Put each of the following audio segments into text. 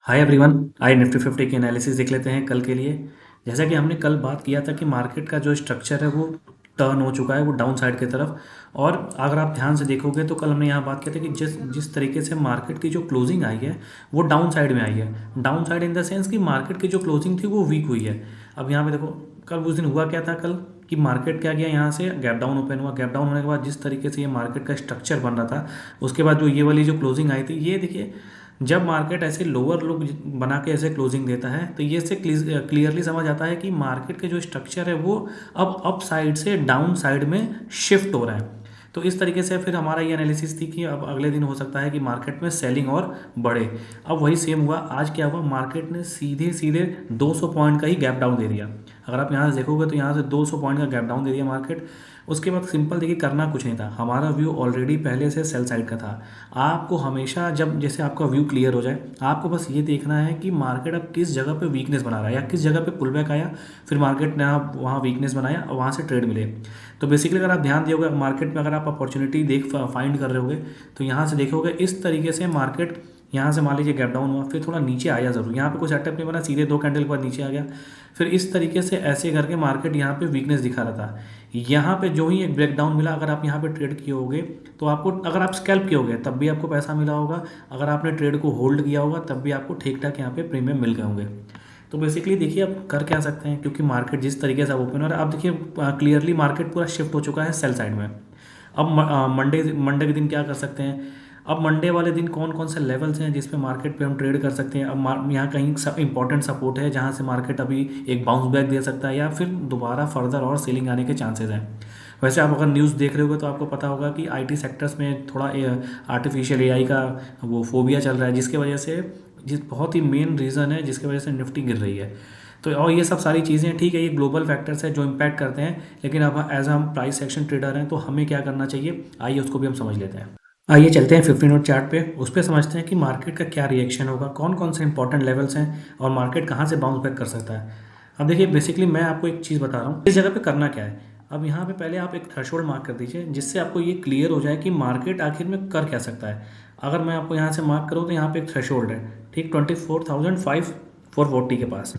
Hi everyone. आइए Nifty fifty की analysis देख लेते हैं कल के लिए। जैसा कि हमने कल बात किया था कि मार्केट का जो स्ट्रक्चर है वो टर्न हो चुका है, वो डाउन साइड की तरफ। और अगर आप ध्यान से देखोगे तो कल हमने यहाँ बात किया था कि जिस जिस तरीके से मार्केट की जो क्लोजिंग आई है वो डाउन साइड में आई है। Down side in the sense कि मार्केट की जो क्लोजिंग थी वो वीक हुई है। अब यहाँ पे देखो, कल उस दिन हुआ क्या था कल, कि मार्केट क्या गया, यहाँ से गैप डाउन ओपन हुआ। गैप डाउन होने के बाद जिस तरीके से ये मार्केट का स्ट्रक्चर बन रहा था, उसके बाद जो ये वाली जो क्लोजिंग आई थी, ये देखिए, जब मार्केट ऐसे लोअर लो बना के ऐसे क्लोजिंग देता है तो ये से क्लियरली समझ आता है कि मार्केट के जो स्ट्रक्चर है वो अब अप साइड से डाउन साइड में शिफ्ट हो रहा है। तो इस तरीके से फिर हमारा ये एनालिसिस थी कि अब अगले दिन हो सकता है कि मार्केट में सेलिंग और बढ़े। अब वही सेम हुआ। आज क्या हुआ, मार्केट ने सीधे सीधे 200 पॉइंट का ही गैप डाउन दे दिया। अगर आप यहाँ से देखोगे तो यहाँ से 200 पॉइंट का गैप डाउन दे दिया मार्केट। उसके बाद सिंपल देखिए, करना कुछ नहीं था, हमारा व्यू ऑलरेडी पहले से सेल साइड का था। आपको हमेशा जब जैसे आपका व्यू क्लियर हो जाए, आपको बस ये देखना है कि मार्केट अब किस जगह पे वीकनेस बना रहा है या किस जगह पे पुल बैक आया, फिर मार्केट ने आप वहाँ वीकनेस बनाया और वहाँ से ट्रेड मिले। तो बेसिकली अगर आप ध्यान दियोगे मार्केट में, अगर आप अपॉर्चुनिटी देख फाइंड कर रहे होगे तो यहाँ से देखोगे इस तरीके से मार्केट यहाँ से मान लीजिए गैप डाउन हुआ, फिर थोड़ा नीचे आया ज़रूर, यहाँ पे कोई सेटअप नहीं बना, सीधे 2 कैंडल के बाद नीचे आ गया। फिर इस तरीके से ऐसे करके मार्केट यहाँ पे वीकनेस दिखा रहा था। यहाँ पे जो ही एक ब्रेकडाउन मिला, अगर आप यहाँ पे ट्रेड किए होगे तो आपको, अगर आप स्कैल्प किए होगे तब भी आपको पैसा मिला होगा, अगर आपने ट्रेड को होल्ड किया होगा तब भी आपको ठीक ठाक यहाँ पे प्रीमियम मिल गए होंगे। तो बेसिकली देखिए, आप कर क्या सकते हैं, क्योंकि मार्केट जिस तरीके से अब ओपन हो रहा है, आप देखिए क्लियरली मार्केट पूरा शिफ्ट हो चुका है सेल साइड में। अब मंडे मंडे के दिन क्या कर सकते हैं, अब मंडे वाले दिन कौन कौन से लेवल्स हैं जिस पे मार्केट पे हम ट्रेड कर सकते हैं। अब यहाँ कहीं इंपॉर्टेंट सपोर्ट है जहाँ से मार्केट अभी एक बाउंस बैक दे सकता है या फिर दोबारा फर्दर और सेलिंग आने के चांसेस हैं। वैसे आप अगर न्यूज़ देख रहे होगे तो आपको पता होगा कि आईटी सेक्टर्स में थोड़ा आर्टिफिशियल एआई का वो फोबिया चल रहा है, जिसके वजह से, जिस बहुत ही मेन रीज़न है जिसकी वजह से निफ्टी गिर रही है। तो और ये सब सारी चीज़ें ठीक है, ये ग्लोबल फैक्टर्स है जो इम्पैक्ट करते हैं, लेकिन अब एज हम प्राइस एक्शन ट्रेडर हैं तो हमें क्या करना चाहिए, आइए उसको भी हम समझ लेते हैं। आइए चलते हैं 15 मिनट चार्ट पे, उस पर समझते हैं कि मार्केट का क्या रिएक्शन होगा, कौन कौन से इंपॉर्टेंट लेवल्स हैं और मार्केट कहाँ से बाउंस बैक कर सकता है। अब देखिए, बेसिकली मैं आपको एक चीज़ बता रहा हूँ इस जगह पे करना क्या है। अब यहाँ पे पहले आप एक थ्रेशोल्ड मार्क कर दीजिए, जिससे आपको ये क्लियर हो जाए कि मार्केट आखिर में कर क्या सकता है। अगर मैं आपको यहाँ से मार्क करूँ तो यहाँ पे एक थ्रेशोल्ड है, ठीक, 24,540 के पास।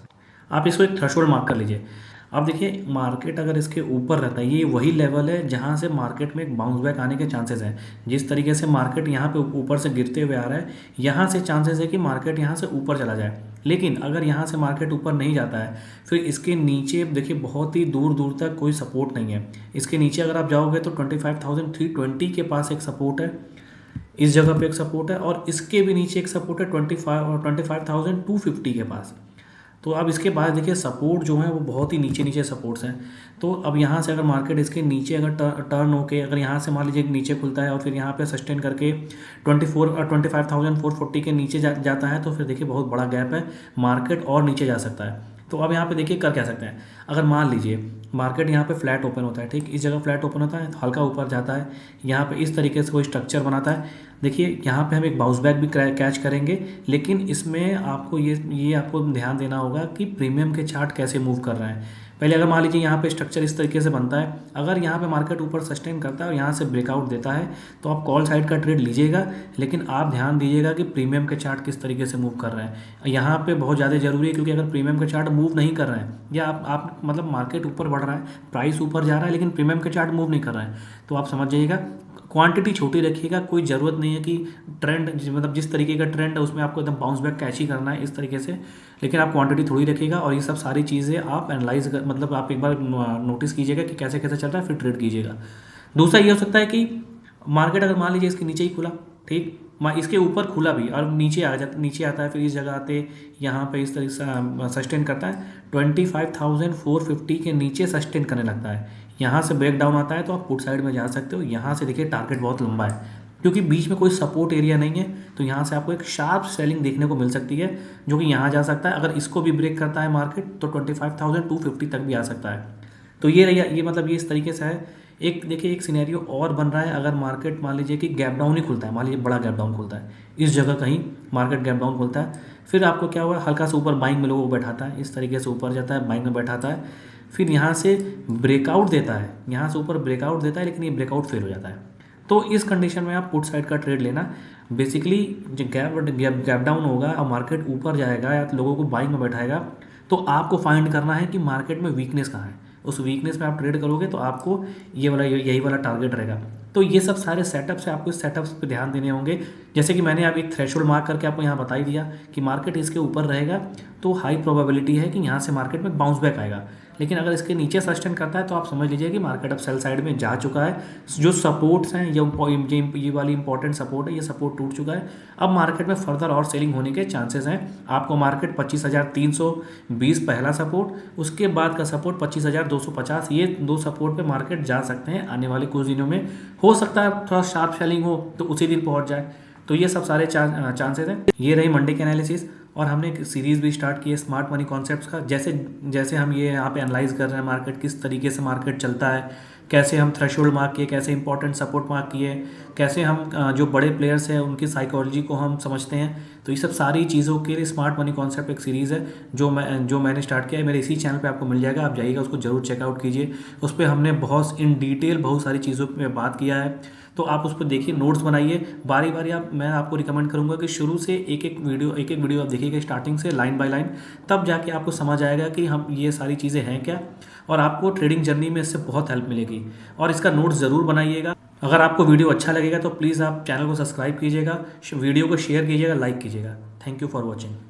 आप इसको एक थ्रेशोल्ड मार्क कर लीजिए। अब देखिए, मार्केट अगर इसके ऊपर रहता है, ये वही लेवल है जहाँ से मार्केट में एक बाउंस बैक आने के चांसेस हैं। जिस तरीके से मार्केट यहाँ पे ऊपर से गिरते हुए आ रहा है, यहाँ से चांसेस है कि मार्केट यहाँ से ऊपर चला जाए। लेकिन अगर यहाँ से मार्केट ऊपर नहीं जाता है, फिर इसके नीचे देखिए बहुत ही दूर दूर तक कोई सपोर्ट नहीं है। इसके नीचे अगर आप जाओगे तो 25,320 के पास एक सपोर्ट है, इस जगह पे एक सपोर्ट है, और इसके भी नीचे एक सपोर्ट है 25,250 के पास। तो अब इसके बाद देखिए, सपोर्ट जो है वो बहुत ही नीचे नीचे सपोर्ट्स हैं। तो अब यहाँ से अगर मार्केट इसके नीचे अगर टर्न होके, अगर यहाँ से मान लीजिए नीचे खुलता है और फिर यहाँ पे सस्टेन करके 25,440 के नीचे जाता है, तो फिर देखिए बहुत बड़ा गैप है, मार्केट और नीचे जा सकता है। तो अब यहाँ पे देखिए कर क्या सकते हैं। अगर मान लीजिए मार्केट यहाँ पे फ्लैट ओपन होता है, ठीक, इस जगह फ्लैट ओपन होता है, हल्का ऊपर जाता है, यहाँ पे इस तरीके से कोई स्ट्रक्चर बनाता है, देखिए यहाँ पे हम एक बाउंस बैक भी कैच करेंगे। लेकिन इसमें आपको ये आपको ध्यान देना होगा कि प्रीमियम के चार्ट कैसे मूव कर रहे हैं। पहले अगर मान लीजिए यहाँ पे स्ट्रक्चर इस तरीके से बनता है, अगर यहाँ पे मार्केट ऊपर सस्टेन करता है और यहाँ से ब्रेकआउट देता है तो आप कॉल साइड का ट्रेड लीजिएगा। लेकिन आप ध्यान दीजिएगा कि प्रीमियम के चार्ट किस तरीके से मूव कर रहे हैं, यहाँ पे बहुत ज़्यादा जरूरी है, क्योंकि अगर प्रीमियम के चार्ट मूव नहीं कर रहे हैं या आप मतलब मार्केट ऊपर बढ़ रहा है, प्राइस ऊपर जा रहा है, लेकिन प्रीमियम के चार्ट मूव नहीं कर रहे हैं, तो आप समझ जाइएगा क्वांटिटी छोटी रखिएगा। कोई ज़रूरत नहीं है कि ट्रेंड, मतलब जिस तरीके का ट्रेंड है उसमें आपको एकदम बाउंस बैक कैच ही करना है इस तरीके से, लेकिन आप क्वांटिटी थोड़ी रखिएगा। और ये सब सारी चीज़ें आप एनालाइज कर, मतलब आप एक बार नोटिस कीजिएगा कि कैसे कैसे चल रहा है, फिर ट्रेड कीजिएगा। दूसरा ये हो सकता है कि मार्केट अगर मान लीजिए इसके नीचे ही खुला, ठीक, इसके ऊपर खुला भी और नीचे आता है, फिर इस जगह आते यहाँ पे इस तरीके से सस्टेन करता है, 25,450 के नीचे सस्टेन करने लगता है, यहाँ से ब्रेक डाउन आता है तो आप पुट साइड में जा सकते हो। यहाँ से देखिए टारगेट बहुत लंबा है, क्योंकि बीच में कोई सपोर्ट एरिया नहीं है, तो यहाँ से आपको एक शार्प सेलिंग देखने को मिल सकती है, जो कि यहाँ जा सकता है। अगर इसको भी ब्रेक करता है मार्केट तो 25,250 तक भी आ सकता है। तो ये रही, ये मतलब ये इस तरीके से है। एक देखिए, एक सिनेरियो और बन रहा है, अगर मार्केट मान लीजिए कि गैप डाउन ही खुलता है, मान लीजिए बड़ा गैप डाउन खुलता है, इस जगह कहीं मार्केट गैप डाउन खुलता है, फिर आपको क्या हुआ, हल्का सा ऊपर बाइंग में लोगों को बैठाता है, इस तरीके से ऊपर जाता है, बाइंग में बैठाता है, फिर यहाँ से ब्रेकआउट देता है, यहाँ से ऊपर ब्रेकआउट देता है, लेकिन ये ब्रेकआउट फेल हो जाता है। तो इस कंडीशन में आप पुट साइड का ट्रेड लेना। बेसिकली जो गैप डाउन होगा और मार्केट ऊपर जाएगा या लोगों को बाइंग में बैठाएगा, तो आपको फाइंड करना है कि मार्केट में वीकनेस कहाँ है। उस वीकनेस में आप ट्रेड करोगे तो आपको यही वाला टारगेट रहेगा। तो ये सब सारे सेटअप्स है, आपको इस सेटअप्स पे ध्यान देने होंगे। जैसे कि मैंने अभी थ्रेशोल्ड मार्क करके आपको यहाँ बता ही दिया कि मार्केट इसके ऊपर रहेगा तो हाई प्रोबेबिलिटी है कि यहाँ से मार्केट में बाउंस बैक आएगा। लेकिन अगर इसके नीचे सस्टेन करता है तो आप समझ लीजिए कि मार्केट अब सेल साइड में जा चुका है। जो सपोर्ट्स हैं ये वाली इंपॉर्टेंट सपोर्ट है, ये सपोर्ट टूट चुका है। अब मार्केट में फर्दर और सेलिंग होने के चांसेस हैं। आपको मार्केट 25,320 पहला सपोर्ट, उसके बाद का सपोर्ट 25,250, ये दो सपोर्ट पे मार्केट जा सकते हैं आने वाले कुछ दिनों में। हो सकता है थोड़ा शार्प सेलिंग हो तो उसी दिन पहुंच जाए। तो ये सब सारे चांसेस हैं। ये रही मंडे के एनालिसिस। और हमने एक सीरीज़ भी स्टार्ट की है स्मार्ट मनी कॉन्सेप्ट्स का। जैसे जैसे हम ये यहाँ पे एनालाइज कर रहे हैं मार्केट किस तरीके से मार्केट चलता है, कैसे हम थ्रेशोल्ड मार्क किए, कैसे इंपॉर्टेंट सपोर्ट मार्क किए, कैसे हम जो बड़े प्लेयर्स हैं उनकी साइकोलॉजी को हम समझते हैं। तो ये सब सारी चीज़ों के लिए स्मार्ट मनी कॉन्सेप्ट एक सीरीज़ है जो मैंने स्टार्ट किया है। मेरे इसी चैनल पे आपको मिल जाएगा, आप जाइएगा उसको जरूर चेकआउट कीजिए। उस पर हमने बहुत इन डिटेल बहुत सारी चीज़ों पे बात किया है। तो आप उस पर देखिए, नोट्स बनाइए बारी बारी। मैं आपको रिकमेंड करूंगा कि शुरू से एक एक वीडियो आप देखिएगा स्टार्टिंग से लाइन बाय लाइन, तब जाके आपको समझ आएगा कि हम ये सारी चीज़ें हैं क्या, और आपको ट्रेडिंग जर्नी में इससे बहुत हेल्प मिलेगी। और इसका नोट्स ज़रूर बनाइएगा। अगर आपको वीडियो अच्छा लगेगा तो प्लीज़ आप चैनल को सब्सक्राइब कीजिएगा, वीडियो को शेयर कीजिएगा, लाइक कीजिएगा। Thank you for watching.